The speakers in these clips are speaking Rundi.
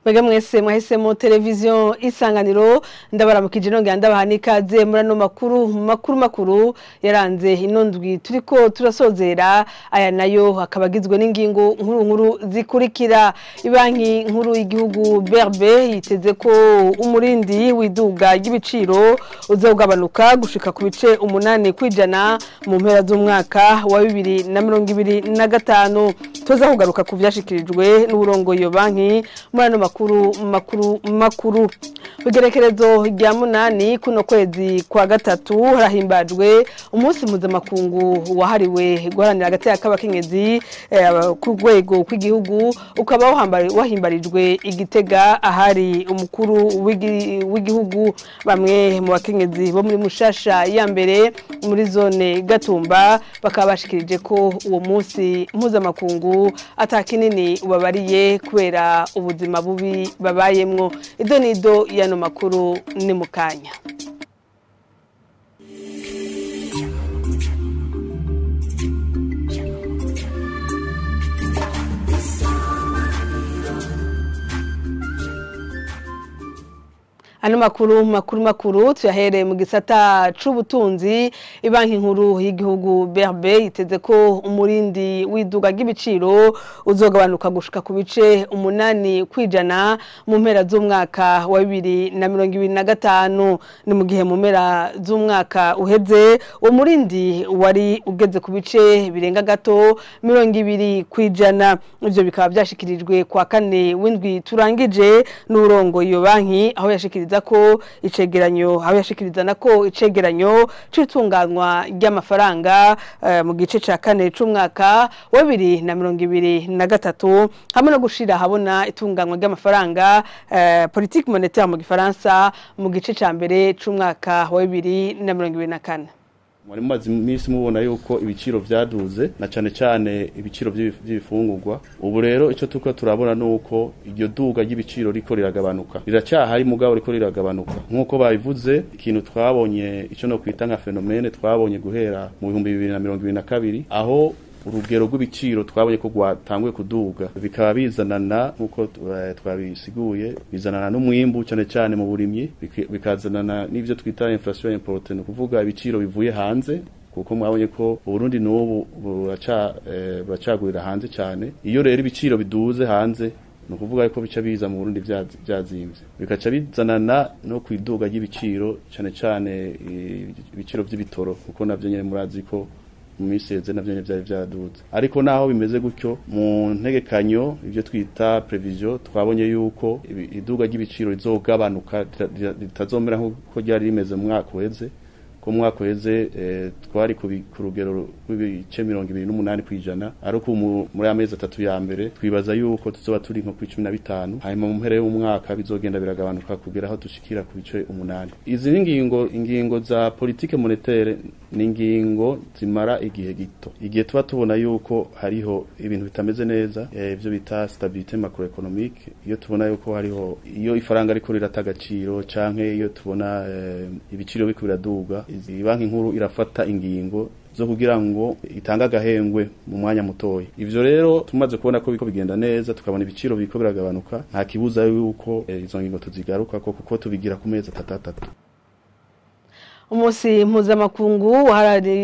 Mwega mwese mwahisemo televiziyo Isanganiro ndabaramukije nongera ndabaha ikaze muri ano makuru yaranze inondwi turiko turasozera aya nayo akabagizwe n'ingingo nkuru zikurikira. Ibanki nkuru y'igihugu BRB yiteze ko umurindi w'iduga ry'ibiciro uzogabanuka gushika ku bice 8 kwijana mu mpera z'umwaka wa 2025. Tuza kugaruka ku vyashikirijwe n'uburongo iyo banki muri ano makuru. Ugerekerezo rya 8 kuno kwezi kwa gatatu harahimbajwe umunsi mpuzamakungu wahariwe guharanira hagati y'abakenyezi ku rwego rw'igihugu, ukaba wahimbarijwe Igitega ahari umukuru w'igihugu. Bamwe mu bakenyezi bo muri Mushasha ya mbere muri zone Gatumba bakaba bashikirije ko uwo munsi mpuzamakungu atakinini ubabariye kubera ubuzima bubi babayemwo. Idonido yano makuru ni mukanya. Ano makuru tuyahereye mu gisata c'ubutunzi. Ibanki nkuru y'igihugu BRB yiteze ko umurindi w'iduga ry'ibiciro uzogabanuka gushika ku bice 8 kwijana mu mpera z'umwaka wa 2025. Ni mu gihe mu mpera z'umwaka uheze uwo murindi wari ugeze ku bice birenga gato 20 kwijana. Ivyo bikaba byashikirijwe kwa kane w'indwi turangije n'urongo iyo banki, aho yashikiriza ko icegeranyo c'itunganywa ry'amafaranga mu gice ca kane c'umwaka wa 2023 hamwe no gushira habona itunganywa ry'amafaranga politique monétaire mu gifaransa mu gice ca mbere c'umwaka wa 2024. Mwari mumaze iminsi mubona yuko ibiciro vyaduze na cane ibiciro vy'ibifungurwa. Ubu rero ico tuko turabona nuko iryo duga ry'ibiciro riko riragabanuka, riracyahari mugabo riko riragabanuka. Nkuko babivuze, ikintu twabonye ico no kwita nka phenomene twabonye guhera mu 2022 aho urugero rw'ibiciro twabonye ko rwatanguye kuduga, bikaba bizanana nkuko twabisiguye, bizanana n'umwimbu cyane mu burimyi, bikazanana n'ivyo twita inflation importée, kuvuga ibiciro bivuye hanze, kuko mwabonye ko Burundi n'ubu buracagurira hanze cyane. Iyo rero ibiciro biduze hanze no kuvuga ko bica biza mu Burundi byazimvye, bikaca bizanana no kwiduga ry'ibiciro cyane ibiciro by'ibitoro, kuko navyo nyene murazi ko mu miseze navyo byari byaduze. Ariko naho bimeze gutyo, mu ntegekanyo ivyo twita prevision twabonye yuko iduga ry'ibiciro rizogabanuka, ritazomera nko ryari rimeze mu mwaka uheze. Ko mwaka uheze twari ku rugero rw'ibice 28 kwijana, ariko muri amezi 3 ya mbere twibaza yuko tuzoba turi nko ku 15, hanyuma mu mpera y'umwaka bizogenda biragabanuka kugera aho dushikira ku bice 8. Izi ingingo za politique monétaire ni ingingo zimara igihe gito, igihe tuba tubona yuko hariho ibintu bitameze neza, ivyo bita stabilité macroéconomique. Iyo tubona yuko hariho iyo ifaranga riko riratagaciro canke iyo tubona ibiciro biko biraduga, Ibanki nkuru irafata ingingo zo kugira ngo itanga gahengwe mu mwanya mutoyi. Ivyo rero tumaze kubona ko biko bigenda neza, tukabona ibiciro biko biragabanuka, nta kibuza yuko izo ngingo tuzigaruka kuko tubigira ku mezi 3. Umunsi mpuzamakungu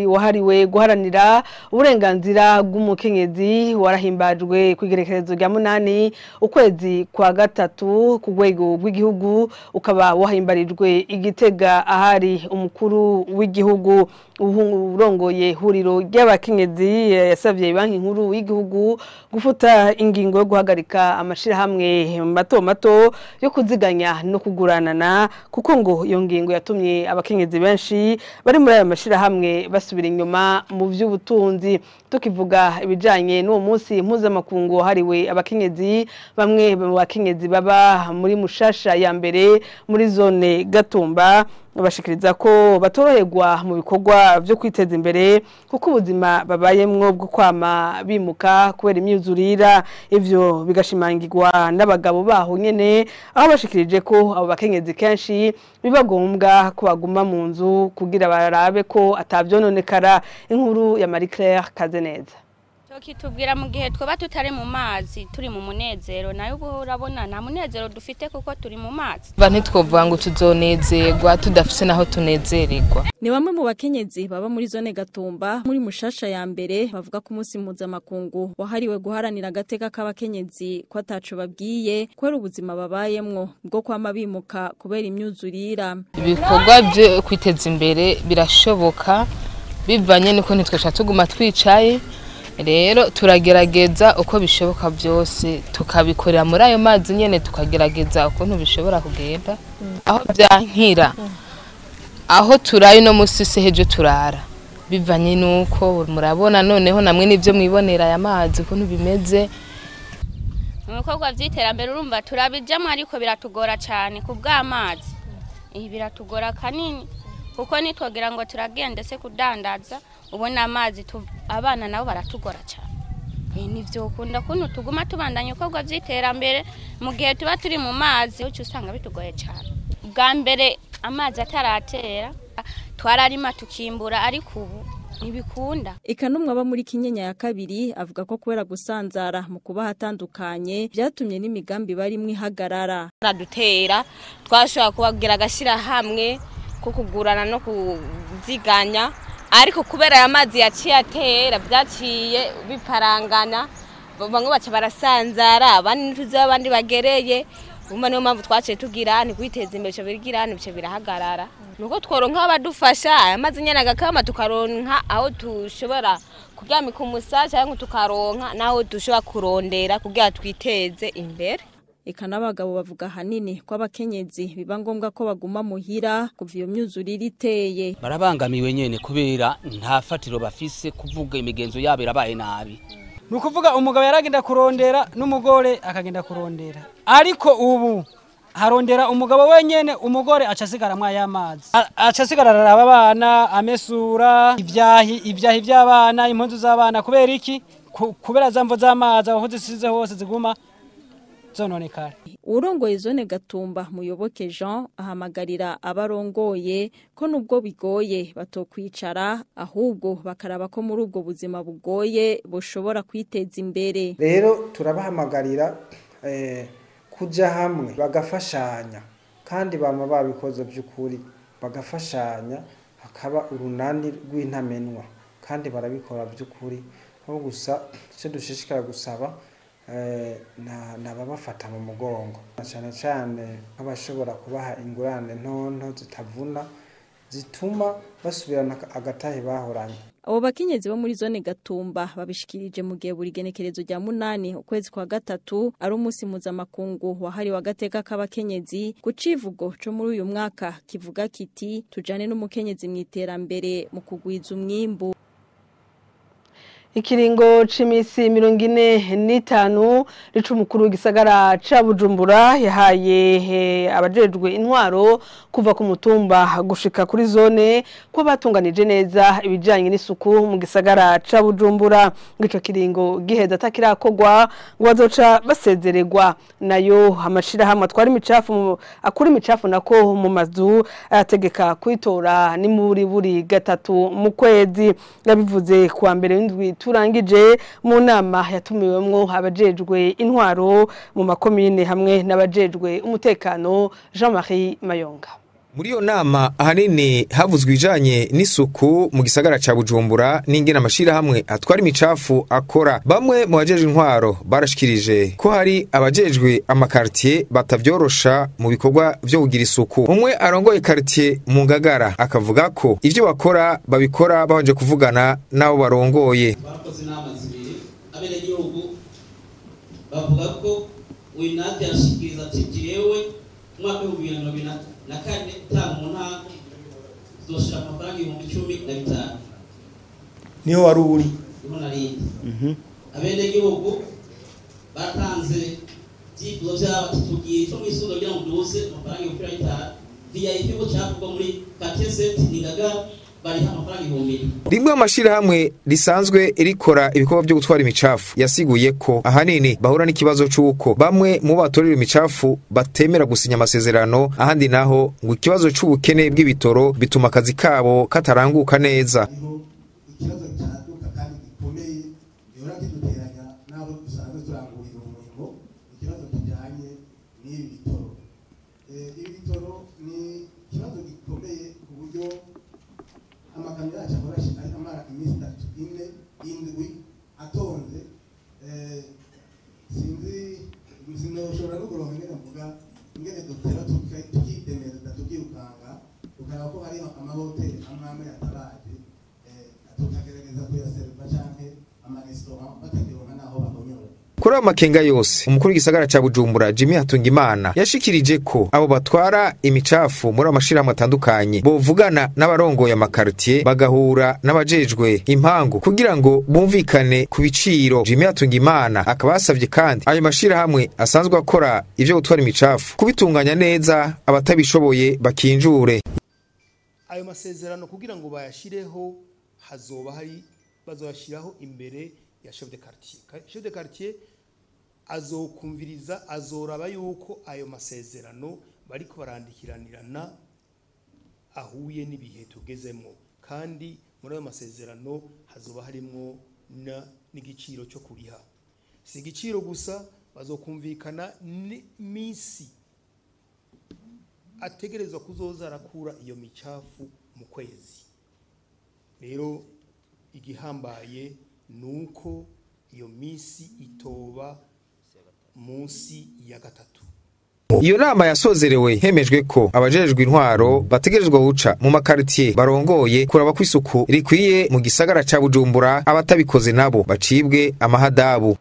wahariwe guharanira uburenganzira bw'umukenyezi warahimbajwe ku igerekerezo rya 8 ukwezi kwa gatatu ku rwego rw'igihugu, ukaba wahimbarijwe Igitega ahari umukuru w'igihugu. Urongoye huriro ry'abakenyezi yasavye Ibanki nkuru y'igihugu gufuta ingingo yo guhagarika amashirahamwe mato yo kuziganya no kuguranana, kuko ngo iyo ngingo yatumye abakenyezi benshi bari muri aya mashirahamwe basubira inyuma mu vy'ubutunzi. Tukivuga ibijanye n'uwo munsi mpuzamakungu hariwe abakenyezi, bamwe mu bakenyezi baba muri Mushasha ya mbere muri zone Gatumba bashikiriza ko batoroherwa mu bikorwa byo kwiteza imbere, kuko ubuzima babayemwo bwo kwama bimuka kubera imyuzurira. Ivyo bigashimangirwa n'abagabo baho nyene, aho bashikirije ko abo bakenyezi kenshi bibagombwa ko baguma mu nzu kugira barabe ko atavyononekara. Inkuru ya Marie Claire Kazeneza. Tokitubwira mu gihe twoba tutari mu mazi turi mu munezero nayo ubu urabona nta munezero dufite kuko turi mu mazi. Ntitwovuga ngo tuzonezerwa tudafise naho tunezererwa. Ni bamwe mu bakenyezi baba muri zone Gatumba muri Mushasha ya mbere bavuga ko umunsi mpuzamakungu wahariwe guharanira agateka k'abakenyezi ko ataco babwiye kwera ubuzima babayemwo bwo kwama bimuka kubera imyuzurira. Ibikorwa byo kwiteza imbere birashoboka bivanye niko ntitwesha tuguma twicaye. Rero turagerageza uko bishoboka byose tukabikorera muri ayo mazi nyene tukagerageza ukuntu bishobora kugenda aho byankira aho turaye no musise hejo turara bivanye nuko murabona noneho namwe nivyo mwibonera aya mazi ukuntu bimeze. Ibikorwa vy'iterambere urumva turabijamo ariko biratugora cyane ku bw'amazi. Biratugora kanini kuko nitwogira ngo turagende se kudandaza ubona amazi abana nabo baratugora cyane. Nivyo ukunda kuntu tuguma tubandanya ibikorwa vy'iterambere mu gihe tuba turi mu mazi uco usanga bitugoye cyane. Bwa mbere amazi ataratera twararima tukimbura ariko ubu nibikunda. Ikanumwa aba muri Kinyenya ya kabiri avuga ko kwera gusanzara mu kuba hatandukanye byatumye n'imigambi bari mwihagarara. Radutera twashobora kubagira agashira hamwe ko kugurana no kuziganya ariko kubera aya mazi yaciye atera byaciye biparangana bamwe baca barasanzara abandi ntuzi abandi bagereye umva niyo mpamvu twaciye tugira ni kwiteza imbere cyo bigira ni bice birahagarara nuko tworonka abadufasha aya mazi nyene agakama tukaronka aho tushobora kuryamika umusaza cyangwa tukaronka naho dushobora kurondera kugira twiteze imbere. Eka n'abagabo bavuga hanini ko abakenyezi biba ngombwa ko baguma muhira kuva iyo myuzurire iteye. Barabangamiwe nyene kubera nta fatiro bafise kuvuga imigenzo yabo irabaye nabi. Nukuvuga umugabo yaragenda kurondera n'umugore akagenda kurondera. Ariko ubu harondera umugabo wenyene umugore acasigara mwa y'amazi. Acasigara araba abana amesura ibyahi by'abana impunzu z'abana kubera iki kubera zamvo z'amazi aho zisize hose ziguma zononekara. Urongoye zone Gatumba Muyoboke Jean ahamagarira abarongoye ko nubwo bigoye batokwicara ahubwo bakaraba ko muri ubwo buzima bugoye boshobora kwiteza imbere. Rero turabahamagarira kuja hamwe bagafashanya kandi bama babikoze by'ukuri bagafashanya hakaba urunani rw'intamenwa kandi barabikora by'ukuri aho gusa cyo dushishikara gusaba nababafata mu mugongo cyane cyane nk'abashobora kubaha ingurane ntonto zitavuna zituma basubirana agatahe bahoranye. Abo bakenyezi bo muri zone Gatumba babishikirije mu gihe buri genekerezo rya 8 ukwezi kwa gatatu ari umunsi mpuzamakungu wahariwe agateka k'abakenyezi ku civugo co muri uyu mwaka kivuga kiti tujane n'umukenyezi mu iterambere mu kugwiza umwimbu. Ikiringo c'imisi 45 ricu mukuru w'igisagara ca Bujumbura yahaye abajejwe intwaro kuva ku mutumba gushika kuri zone ko batunganije neza ibijanye n'isuku mu gisagara ca Bujumbura. Ngico kiringo giheza atakirakogwa ngo bazoca basezererwa nayo amashira hamwe twari imicafu akuri imicafu nako mu mazu ategeka kwitora ni muri buri gatatu mu kwezi. Yabivuze kuwa mbere w'indwi turangije mu nama yatumiwemwo abajejwe intwaro mu makomine hamwe n'abajejwe umutekano. Jean-Marie Mayonga. Muri iyo nama ahanini havuzwe ijanye n'isuku mu gisagara ca Bujumbura n'ingene amashira hamwe atwara imicafu akora. Bamwe mu bajejwe intwaro barashikirije ko hari abajejwe amakartier batavyorosha mu bikorwa vyo kugira isuku. Umwe arongoye quartier mu Ngagara akavuga ko ivyo bakora babikora babanje kuvugana nabo barongoye. Bakoze inama zibiri abene gihugu bavuga ko winati yashikiriza ati jewe mwaka w'2024 tanu munango zoshira amafaranga 10,015 niho wari uri niho narindi abene gihugu batanze byifuzo byabo tugiye cyo mwisundo kugira ngo duze amafaranga 10,015 VIP bo cyakugwa muri Kateset Ningaga bari amafaranga 10,000. Rimwe amashira hamwe risanzwe rikora ibikorwa byo gutwara imicafu yasiguye ko ahanini bahura n'ikibazo cy'uko bamwe mu batorera imicafu batemera gusinya amasezerano ahandi naho ngo ikibazo cy'ubukene bw'ibitoro bituma akazi kabo kataranguka neza. Ikibazo cyaduka kandi gikomeye yora bikomeye ku buryo amakamyo yacu ahora amara iminsi 3 4 7 atonze sinoshobora no kuronka ingene mvuga ingene dutera tukidemeza tukirukanga tukaba ko hari amahoteli amwe yatabaje tukagerageza kuyaserva canke amarestaurant batakironka naho bakonyora. Kuri ayo makenga yose umukuru w'igisagara ca Bujumbura Jimmy Hatungimana yashikirije ko abo batwara imicafu muri amashirahamwe atandukanye bovugana n'abarongoye amakartier bagahura n'abajejwe impangu kugira ngo bumvikane ku biciro. Jimmy Hatungimana akaba yasavye kandi ayo mashirahamwe asanzwe akora ivyo gutwara imicafu kubitunganya neza abatabishoboye bakinjure. Ayo masezerano kugira ngo bayashireho hazoba hari bazoyashiraho imbere ya chef de quartier. Chef de quartier azokumviriza azoraba yuko ayo masezerano bariko barandikiranirana ahuye n'ibihe tugezemo, kandi muri ayo masezerano hazoba harimo n'igiciro cyo kuriha. Si igiciro gusa, bazokumvikana n'imisi ategerezwa kuzoza arakura iyo micafu mu kwezi. Rero igihambaye nuko iyo misi itoba munsi ya 3. Iyo nama yasozerewe hemejwe ko abajejwe intwaro bategerezwa guca mu makartier barongoye kuraba kw'isuku rikwiye mu gisagara ca Bujumbura, abatabikoze nabo bacibwe amahadabu.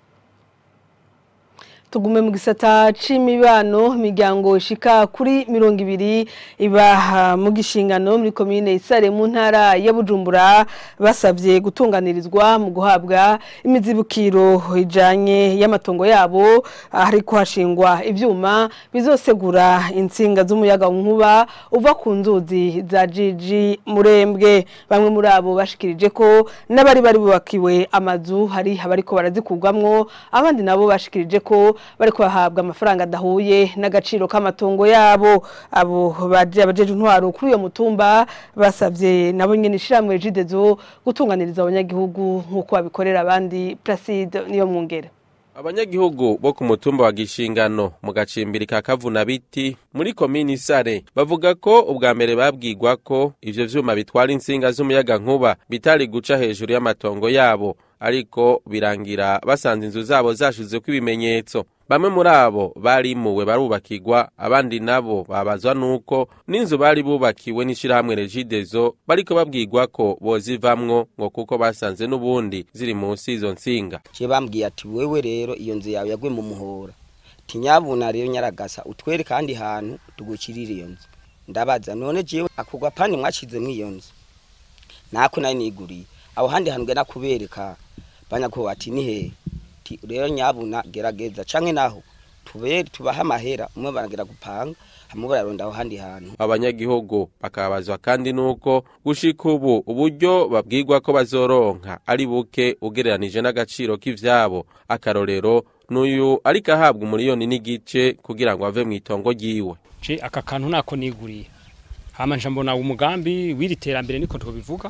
Tugume mu gisata c'imibano, imiryango ishika kuri 200 iba mu gishingano muri commune Isare mu ntara ya Bujumbura basavye gutunganirizwa mu guhabwa imizibukiro ijanye y'amatongo yabo, ariko hashingwa ivyuma bizosegura insinga z'umuyaga nkuba uva ku nzuzi za Jiji Murembwe. Bamwe muri abo bashikirije ko n'abari bubakiwe amazu hari abariko barazikugwamwo, abandi nabo bashikirije ko bariko bahabwa amafaranga adahuye n'agaciro k'amatongo yabo. Abo bajeje intwaro kuri uyo mutumba basavye nabo nyene ishiramwe Regideso gutunganiriza abanyagihugu nkuko babikorera abandi. Placide niyo mwungera. Abanyagihugu bo ku mutumba wa Gishingano mu gacimbiri ka Kavuna Biti muri komini Isare bavuga ko ubwa mbere babwirwa ko ivyo vyuma bitwara insinga z'umuyaga nkuba bitari guca hejuru y'amatongo yabo, ariko birangira basanze inzu zabo zashize ko ibimenyetso. Bamwe muri abo barimuwe barubakirwa, abandi nabo babazwa nuko n'inzu bari bubakiwe n'ishirahamwe Regideso bariko babwirwa ko bozivamwo ngo kuko basanze n'ubundi ziri munsi izo nsinga. Je bambwiye ati wewe rero iyo nzu yawe yagwe mu muhora, tinyabuna rero Nyaragasa utwere kandi hantu tugukirira iyo nzu. Ndabaza none jewe akugwa pani mwacize mu iyo nzu, nako nari niguriye aho handi hantu gena kubereka banyako ati ni he rero nyabuna gerageza canke naho tubaha amahera umwe baragera gupanga hamwe bararonda aho handi hantu. Abanyagihugu bakabazwa kandi nuko gushika ubu uburyo babwirwa ko bazoronka ari buke ugereranije n'agaciro k'ivyabo. Akarorero n'uyu ariko ahabwa umuriyoni n'igice kugira ngo ave mu itongo ryiwe. Je aka kantu nako niguriye hama njambona umugambi w'iriterambere niko tubivuga,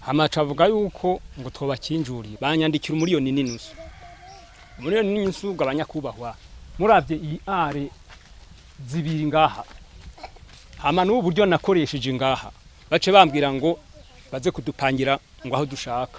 hama cavuga yuko ngo twobakinjuriye banyandikira umuriyoni n'inusu. Muri n'insu gabanya kubahwa muravye iyi are zibiri ngaha, hama n'ubu buryo nakoresheje ngaha bace bambwira ngo baze kudupangira ngo aho dushaka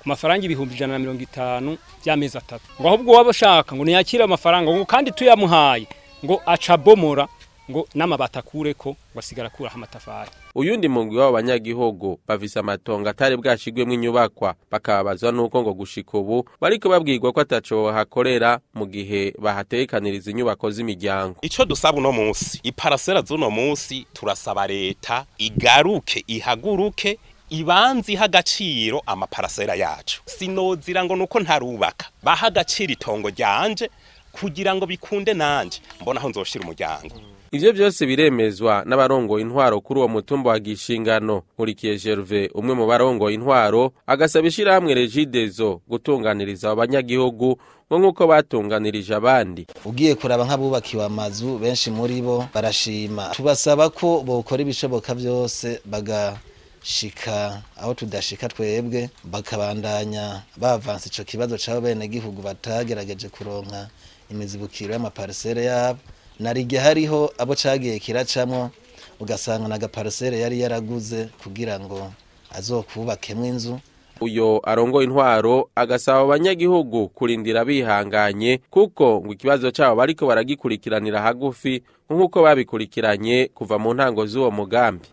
ku mafaranga 150 by'amezi 3, ngo ahubwo wabashaka ngo niyakira amafaranga ngo kandi tuyamuhaye ngo aca bomora ngo namabata kureko wasigara kura amatafari. Uyundi mungwi w'abanyagihugu bavisa amatongo atari bwashigwemwe inyubakwa bakabazwa nuko ngo gushika ubu bariko babwirwa ko ataco hakorera mu gihe bahatekaniriza inyubako z'imiryango. Ico dusaba uno munsi iparasera z'uno munsi turasaba leta igaruke ihaguruke ibanzi hagaciro amaparasera yacu. Sinozira ngo nuko ntarubaka baha agaciro itongo ryanje kugira ngo bikunde nanje mbona aho nzoshira umuryango. Ivyo byose biremezwa n'abarongo intwaro kuri uwo mutumba wa Gishingano. Nkurikiye Gervais umwe mu barongo intwaro agasaba ishirahamwe Regideso gutunganiriza abanyagihugu ngo nkuko batunganirije abandi. Ugiye kuraba nk'abubakiwe amazu benshi muri bo barashima, tubasaba ko bokora ibishoboka byose bagashika aho tudashika twebwe, bakabandanya bavansa ico kibazo cabo bene gihugu batagerageje kuronka imizibukiro y'amaparcelle yabo. Narige hariho abo cagiye kiracamwo ugasanga na gaparcelle yari yaraguze kugira ngo azokubakemwe inzu. Uyo arongo intwaro agasaba abanyagihugu kurindira bihanganye kuko ngo ikibazo cyabo bariko baragikurikiranira hagufi nkuko babikurikiranye kuva mu ntango z'uwo mugambi.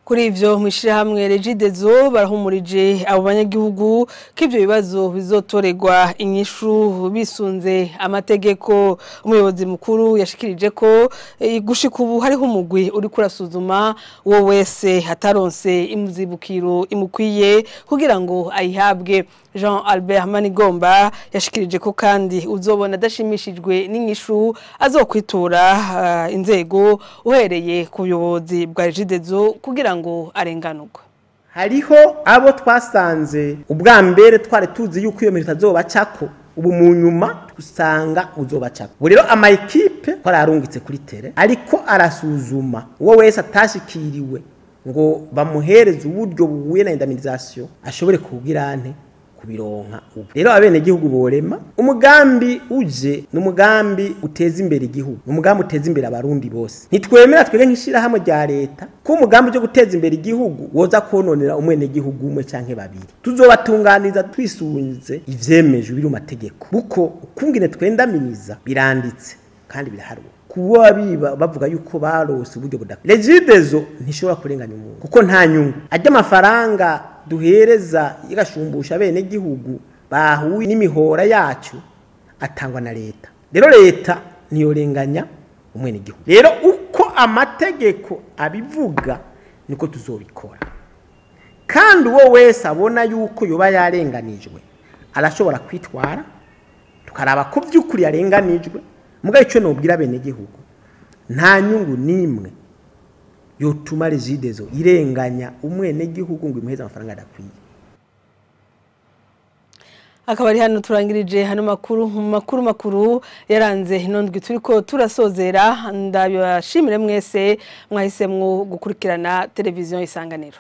Kuri ivyo mwishirahamwe Regidezo barahumurije abo banyagihugu k'ivyo bibazo bizotoregwa inyishu bisunze amategeko. Umuyobozi mukuru yashikirije ko gushika ubu hariho umugwi uri kurasuzuma uwo wese hataronse imuzibukiro imukwiye kugira ngo ayihabwe. Jean Albert Manigomba yashikirije ko kandi uzobona adashimishijwe n'inyishu azokwitura inzego uhereye ku buyobozi bwa Regidezo kugira ngo arenganurwe. Hariho abo twasanze ubwa mbere twari tuzi yuko iyo mirimo azobacako ubu mu nyuma usanga uzobacako. Ubu rero ama equipe twararungitse kuri tere ariko arasuzuma uwo wese atashikiriwe ngo bamuhereze uburyo buhuye na indemnisation ashobore kugira ante kubironka ubu. Rero abene gihugu borema umugambi uje n'umugambi uteza imbere igihugu, umugambi uteza imbere abarundi bose. Nitwemera twege nkishira hamwe rya leta ko umugambi cyo guteza imbere igihugu woza kononera umwene gihugu umwe canke babiri. Tuzobatunganiza twisunze ivyemeje biri mu mategeko. Buko ukungine twendaminiza biranditse kandi biraharuka. Kuwa biba bavuga yuko barose uburyo budaka. Regidezo ntishobora kurenganya umuntu kuko nta nyungu. Ajya amafaranga duhereza igashumbusha bene gihugu bahuye n'imihora yacu atangwa na leta. Rero leta niyorenganya umwene gihugu. Rero uko amategeko abivuga niko tuzobikora. Kandi uwo wese abona yuko yoba yarenganijwe arashobora kwitwara tukaraba ko by'ukuri yarenganijwe. Mugaye cyo nobwira bene gihugu nta nyungu nimwe yotuma Regidezo irenganya umwene gihugu ngo imuheza amafaranga adakwiye. Akaba ari hano turangirije hano makuru yaranze inondwi turiko turasozera. Ndabashimire mwese mwahisemwo gukurikirana televiziyo Isanganiro.